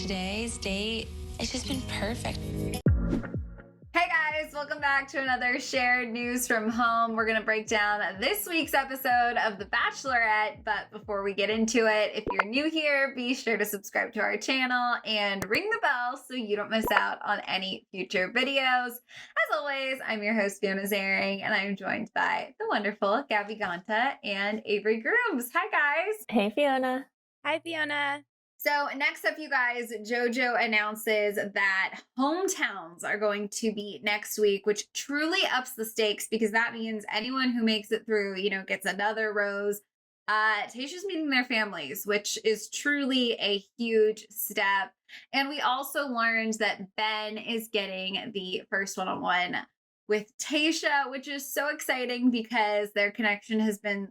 today's date, it's just been perfect. Hey guys, welcome back to another shared news from home. We're going to break down this week's episode of The Bachelorette, but before we get into it, if you're new here, be sure to subscribe to our channel and ring the bell so you don't miss out on any future videos. As always, I'm your host, Fiona Zaring, and I'm joined by the wonderful Gabby Gonta and Avery Grooms. Hi guys. Hey, Fiona. Hi, Fiona. So next up, you guys, Jojo announces that hometowns are going to be next week, which truly ups the stakes because that means anyone who makes it through, gets another rose. Tayshia's meeting their families, which is truly a huge step. And we also learned that Ben is getting the first one-on-one with Tayshia, which is so exciting because their connection has been,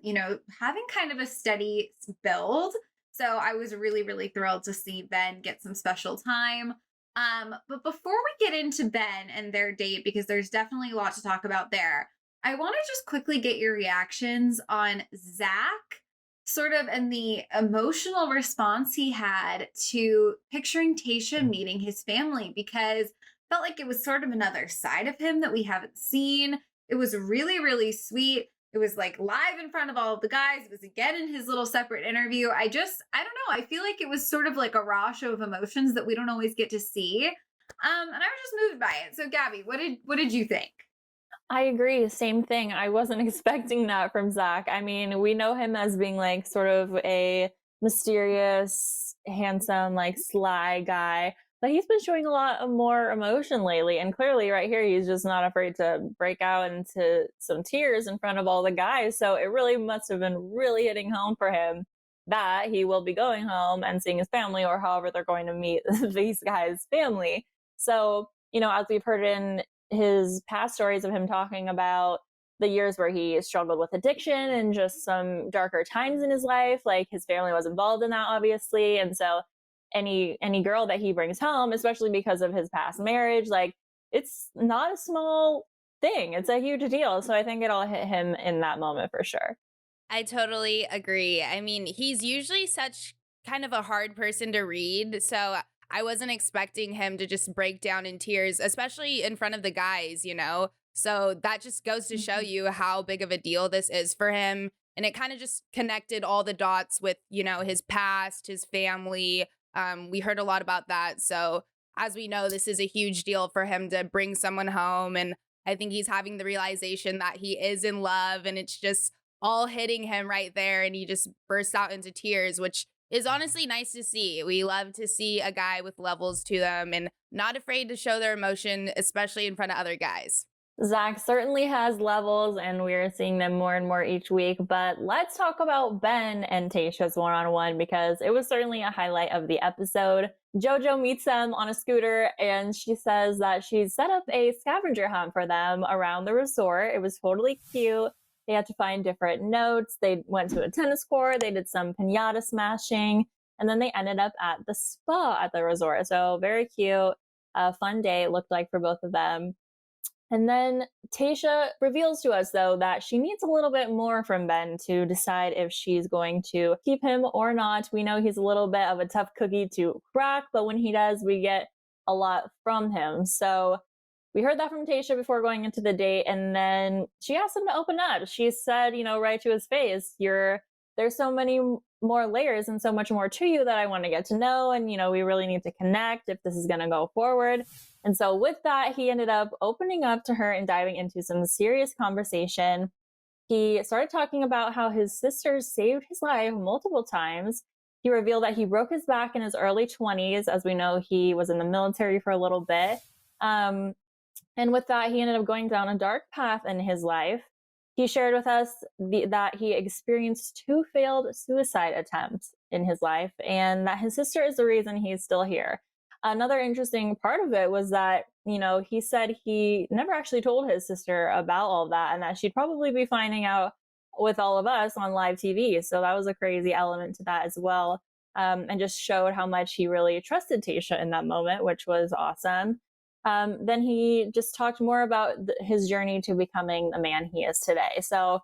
having kind of a steady build. So I was really, really thrilled to see Ben get some special time. But before we get into Ben and their date, because there's definitely a lot to talk about there, I want to just quickly get your reactions on Zach, sort of, and the emotional response he had to picturing Tayshia meeting his family, because I felt like it was sort of another side of him that we haven't seen. It was really, really sweet. It was like live in front of all of the guys. It was again in his little separate interview. I don't know. I feel like it was sort of like a raw show of emotions that we don't always get to see. And I was just moved by it. So Gabby, what did you think? I agree. Same thing. I wasn't expecting that from Zach. I mean, we know him as being like sort of a mysterious, handsome, like sly guy, but he's been showing a lot more emotion lately. And clearly right here, he's just not afraid to break out into some tears in front of all the guys. So it really must have been really hitting home for him that he will be going home and seeing his family, or however they're going to meet these guys' family. So, as we've heard in his past stories of him talking about the years where he struggled with addiction and just some darker times in his life, like his family was involved in that, obviously. And so any girl that he brings home, especially because of his past marriage, like it's not a small thing. It's a huge deal. So I think it all hit him in that moment for sure. I totally agree. I mean, he's usually such kind of a hard person to read. So I wasn't expecting him to just break down in tears, especially in front of the guys, So that just goes to show you how big of a deal this is for him. And it kind of just connected all the dots with, his past, his family. We heard a lot about that. So as we know, this is a huge deal for him to bring someone home. And I think he's having the realization that he is in love, and it's just all hitting him right there. And he just bursts out into tears, which is honestly nice to see. We love to see a guy with levels to them and not afraid to show their emotion, especially in front of other guys. Zach certainly has levels, and we're seeing them more and more each week. But let's talk about Ben and Tayshia's one-on-one, because it was certainly a highlight of the episode. Jojo meets them on a scooter, and she says that she's set up a scavenger hunt for them around the resort. It was totally cute. They had to find different notes. They went to a tennis court. They did some piñata smashing, and then they ended up at the spa at the resort. So very cute, a fun day it looked like for both of them. And then Tayshia reveals to us, though, that she needs a little bit more from Ben to decide if she's going to keep him or not. We know he's a little bit of a tough cookie to crack, but when he does, we get a lot from him. So we heard that from Tayshia before going into the date, and then she asked him to open up. She said, right to his face, there's so many more layers and so much more to you that I want to get to know. And, we really need to connect if this is going to go forward. And so with that, he ended up opening up to her and diving into some serious conversation. He started talking about how his sisters saved his life multiple times. He revealed that he broke his back in his early 20s. As we know, he was in the military for a little bit. And with that, he ended up going down a dark path in his life. He shared with us that he experienced 2 failed suicide attempts in his life, and that his sister is the reason he's still here. Another interesting part of it was that, he said he never actually told his sister about all of that, and that she'd probably be finding out with all of us on live TV. So that was a crazy element to that as well. And just showed how much he really trusted Tayshia in that moment, which was awesome. Then he just talked more about his journey to becoming the man he is today. So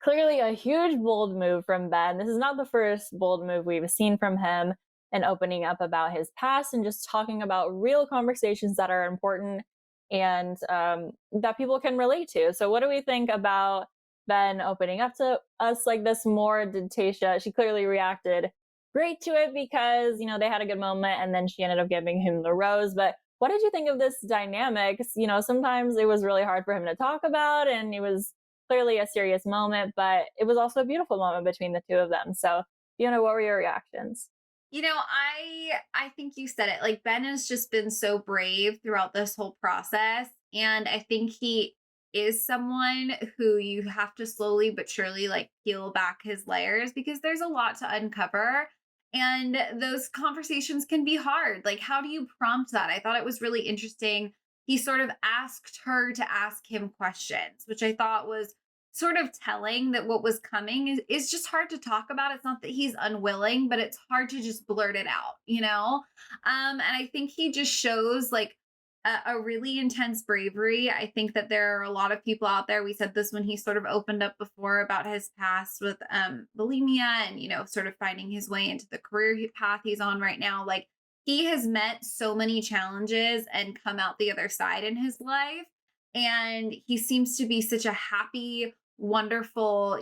clearly a huge, bold move from Ben. This is not the first bold move we've seen from him. and opening up about his past and just talking about real conversations that are important and that people can relate to. So, what do we think about Ben opening up to us like this more? Did Tayshia? She clearly reacted great to it because they had a good moment, and then she ended up giving him the rose. But what did you think of this dynamic? Sometimes it was really hard for him to talk about, and it was clearly a serious moment, but it was also a beautiful moment between the two of them. So, what were your reactions? I think you said it. Like, Ben has just been so brave throughout this whole process, and I think he is someone who you have to slowly but surely like peel back his layers because there's a lot to uncover. And those conversations can be hard. Like, how do you prompt that? I thought it was really interesting. He sort of asked her to ask him questions, which I thought was sort of telling that what was coming is just hard to talk about. It's not that he's unwilling, but it's hard to just blurt it out. And I think he just shows like a really intense bravery. I think that there are a lot of people out there. We said this when he sort of opened up before about his past with bulimia and, sort of finding his way into the career path he's on right now. Like, he has met so many challenges and come out the other side in his life. And he seems to be such a happy, wonderful,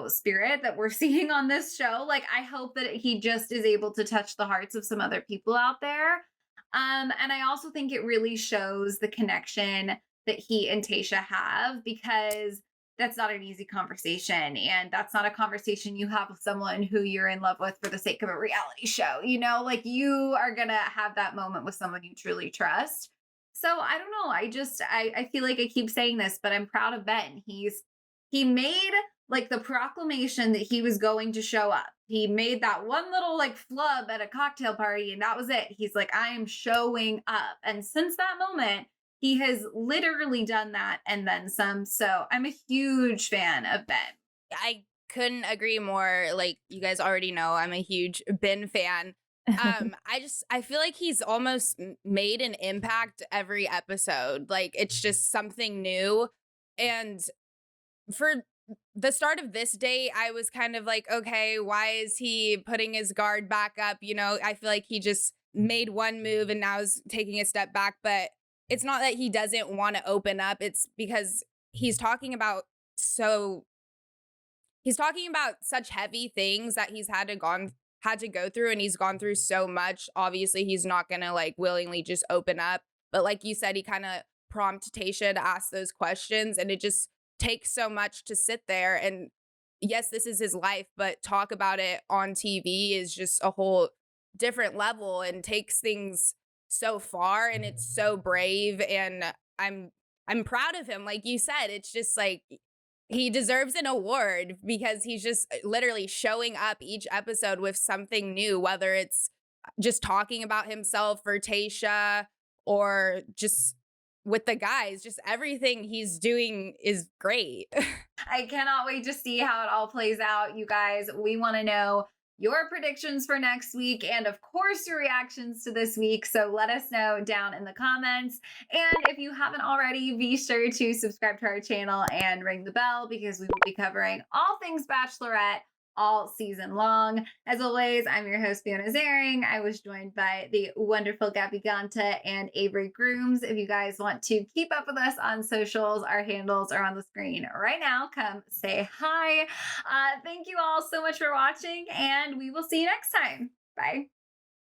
spirit that we're seeing on this show. Like, I hope that he just is able to touch the hearts of some other people out there. And I also think it really shows the connection that he and Tayshia have, because that's not an easy conversation. And that's not a conversation you have with someone who you're in love with for the sake of a reality show. Like, you are going to have that moment with someone you truly trust. So I don't know. I feel like I keep saying this, but I'm proud of Ben. He made like the proclamation that he was going to show up. He made that one little like flub at a cocktail party, and that was it. He's like, I am showing up. And since that moment, he has literally done that and then some. So I'm a huge fan of Ben. I couldn't agree more. Like, you guys already know, I'm a huge Ben fan. I feel like he's almost made an impact every episode. Like, it's just something new. And for the start of this date, I was kind of like, okay, why is he putting his guard back up? I feel like he just made one move and now is taking a step back. But it's not that he doesn't want to open up. It's because he's talking about such heavy things that he's had to go through, and he's gone through so much. Obviously, he's not gonna like willingly just open up. But like you said, he kind of prompted Tayshia to ask those questions, and it just takes so much to sit there. And yes, this is his life, but talk about it on TV is just a whole different level and takes things so far, and it's so brave. And I'm proud of him. Like you said, it's just like he deserves an award because he's just literally showing up each episode with something new, whether it's just talking about himself for Tayshia or just with the guys. Just everything he's doing is great. I cannot wait to see how it all plays out, you guys. We want to know your predictions for next week and, of course, your reactions to this week. So let us know down in the comments. And if you haven't already, be sure to subscribe to our channel and ring the bell because we will be covering all things Bachelorette all season long. As always, I'm your host, Fiona Zaring. I was joined by the wonderful Gabby Gonta and Avery Grooms. If you guys want to keep up with us on socials, our handles are on the screen right now. Come say hi. Thank you all so much for watching, and we will see you next time. Bye.